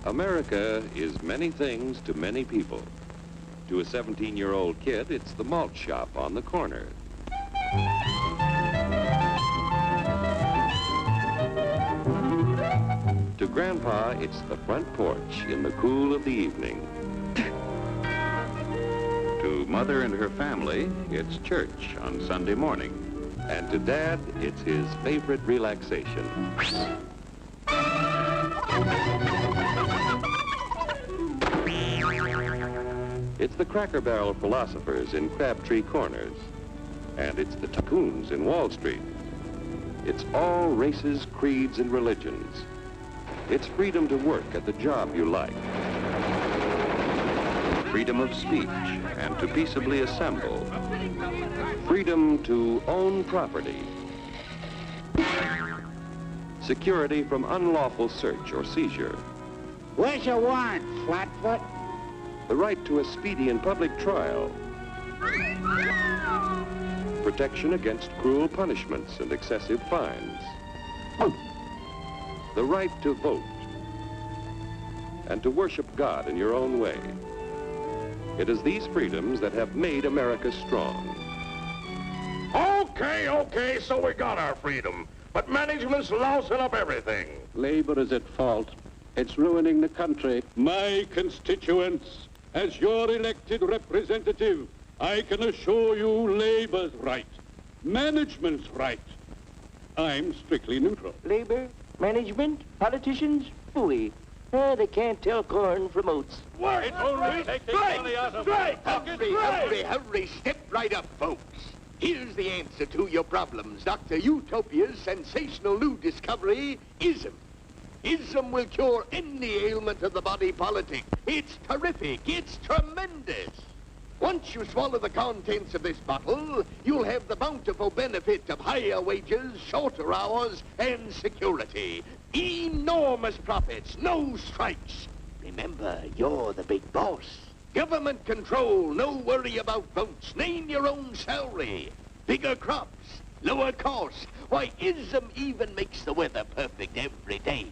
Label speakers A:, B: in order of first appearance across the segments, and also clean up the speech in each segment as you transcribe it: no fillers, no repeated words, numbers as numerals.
A: America is many things to many people. To a 17-year-old kid, it's the malt shop on the corner. To Grandpa, it's the front porch in the cool of the evening. To Mother and her family, it's church on Sunday morning. And to Dad, it's his favorite relaxation. It's the Cracker Barrel philosophers in Crabtree Corners. And it's the tycoons in Wall Street. It's all races, creeds, and religions. It's freedom to work at the job you like. Freedom of speech and to peaceably assemble. Freedom to own property. Security from unlawful search or seizure.
B: Where's your warrant, Flatfoot?
A: The right to a speedy and public trial. Protection against cruel punishments and excessive fines. The right to vote. And to worship God in your own way. It is these freedoms that have made America strong.
C: Okay, so we got our freedom. But management's lousing up everything.
D: Labor is at fault. It's ruining the country. My constituents, as your elected representative, I can assure you Labor's right. Management's right. I'm strictly neutral.
E: Labor, management, politicians, phooey. They can't tell corn from oats.
C: Wait, take the money out of it.
F: Hurry, step right up, folks. Here's the answer to your problems. Dr. Utopia's sensational new discovery, ISM. ISM will cure any ailment of the body politic. It's terrific. It's tremendous. Once you swallow the contents of this bottle, you'll have the bountiful benefit of higher wages, shorter hours, and security. Enormous profits, no strikes. Remember, you're the big boss. Government control, no worry about votes. Name your own salary. Bigger crops, lower costs. Why, ISM even makes the weather perfect every day.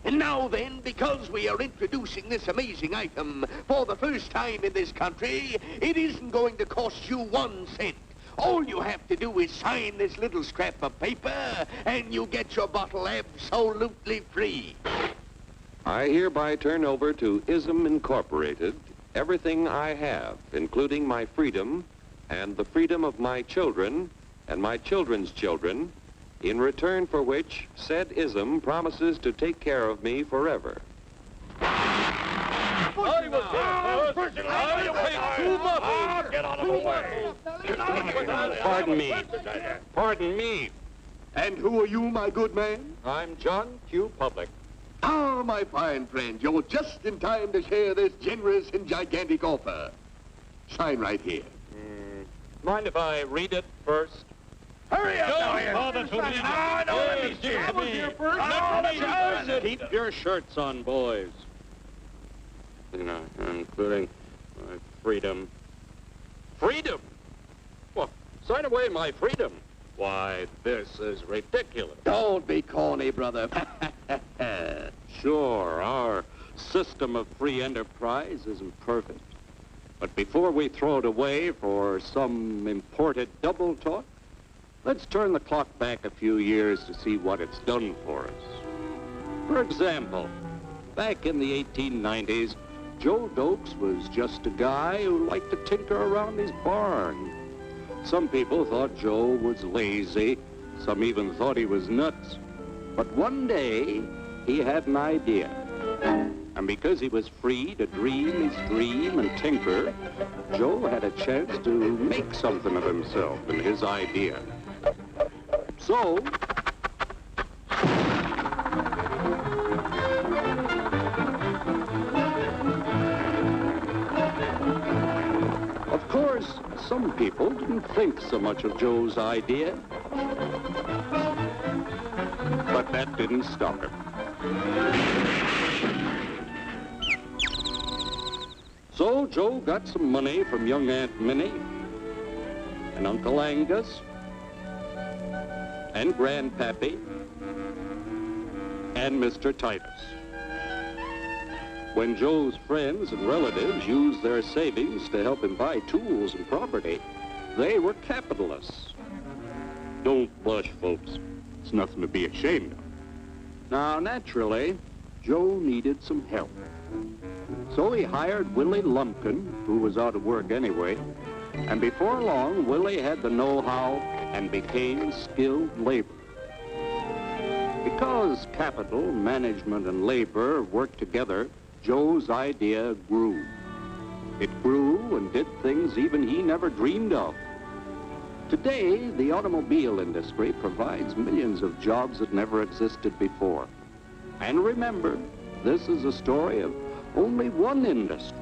F: And now then, because we are introducing this amazing item for the first time in this country, it isn't going to cost you 1 cent. All you have to do is sign this little scrap of paper, and you get your bottle absolutely free.
A: I hereby turn over to ISM Incorporated everything I have, including my freedom and the freedom of my children and my children's children, in return for which said ISM promises to take care of me forever.
C: Get out of the way.
G: Pardon me.
F: And who are you, my good man?
G: I'm John Q. Public.
F: Ah, my fine friend, you're just in time to share this generous and gigantic offer. Sign right here.
G: Mind if I read it first?
C: Hurry up, let me see it.
D: Keep your shirts on, boys.
G: You know, including my freedom. Freedom? Well, sign away my freedom. Why, this is ridiculous.
F: Don't be corny, brother.
D: Sure, our system of free enterprise isn't perfect. But before we throw it away for some imported double talk, let's turn the clock back a few years to see what it's done for us. For example, back in the 1890s, Joe Dokes was just a guy who liked to tinker around his barn. Some people thought Joe was lazy. Some even thought he was nuts. But one day, he had an idea. And because he was free to dream his dream and tinker, Joe had a chance to make something of himself and his idea. So, of course, some people didn't think so much of Joe's idea. But that didn't stop him. So Joe got some money from young Aunt Minnie and Uncle Angus and Grandpappy and Mr. Titus. When Joe's friends and relatives used their savings to help him buy tools and property, they were capitalists. Don't blush, folks. It's nothing to be ashamed of. Now, naturally, Joe needed some help. So he hired Willie Lumpkin, who was out of work anyway, and before long, Willie had the know-how and became skilled labor. Because capital, management, and labor worked together, Joe's idea grew. It grew and did things even he never dreamed of. Today, the automobile industry provides millions of jobs that never existed before. And remember, this is a story of only one industry.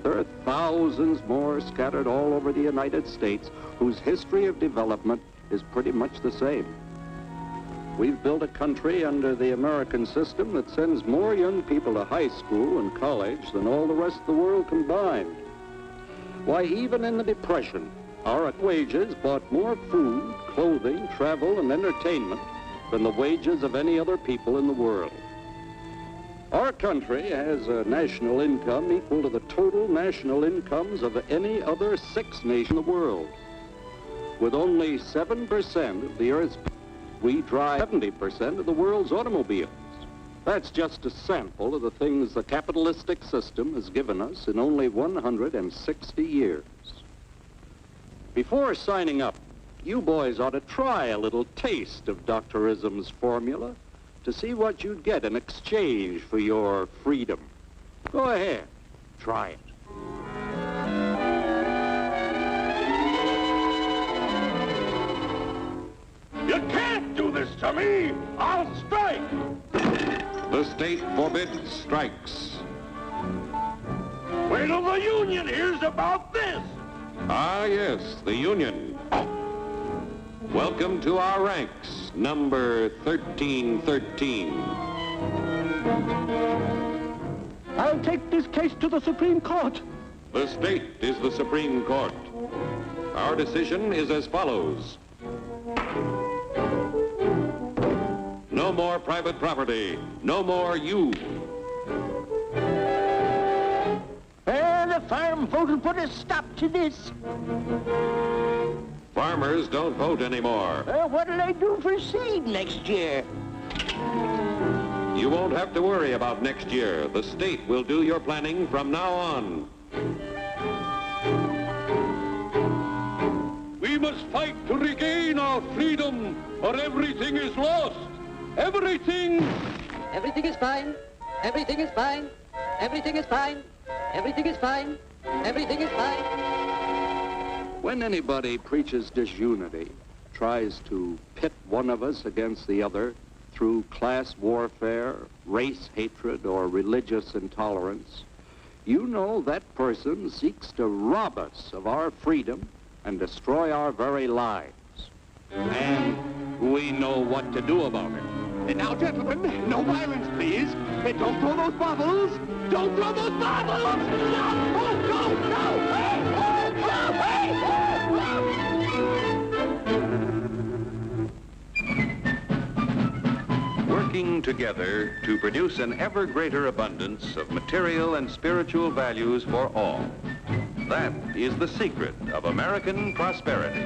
D: There are thousands more scattered all over the United States whose history of development is pretty much the same. We've built a country under the American system that sends more young people to high school and college than all the rest of the world combined. Why, even in the Depression, our wages bought more food, clothing, travel, and entertainment than the wages of any other people in the world. Our country has a national income equal to the total national incomes of any other 6 nations in the world. With only 7% of the Earth's people, we drive 70% of the world's automobiles. That's just a sample of the things the capitalistic system has given us in only 160 years. Before signing up, you boys ought to try a little taste of Dr. Ism's formula to see what you'd get in exchange for your freedom. Go ahead, try it.
C: You can't do this to me! I'll strike!
A: The state forbids strikes.
C: Wait till the union hears about this!
A: Ah, yes, the union. Welcome to our ranks, number 1313.
E: I'll take this case to the Supreme Court.
A: The state is the Supreme Court. Our decision is as follows. No more private property. No more you.
E: The farm vote will put a stop to this.
A: Farmers don't vote anymore.
E: What'll I do for seed next year?
A: You won't have to worry about next year. The state will do your planning from now on.
D: We must fight to regain our freedom, or everything is lost. Everything!
H: Everything is fine. Everything is fine. Everything is fine. Everything is fine. Everything is fine.
D: When anybody preaches disunity, tries to pit one of us against the other through class warfare, race hatred, or religious intolerance, you know that person seeks to rob us of our freedom and destroy our very lives. And we know what to do about it.
F: And now, gentlemen, no violence, please. And don't throw those bottles. Don't throw those bottles! No! Oh, no! No! Hey! Oh, no! Hey!
A: Working together to produce an ever greater abundance of material and spiritual values for all. That is the secret of American prosperity.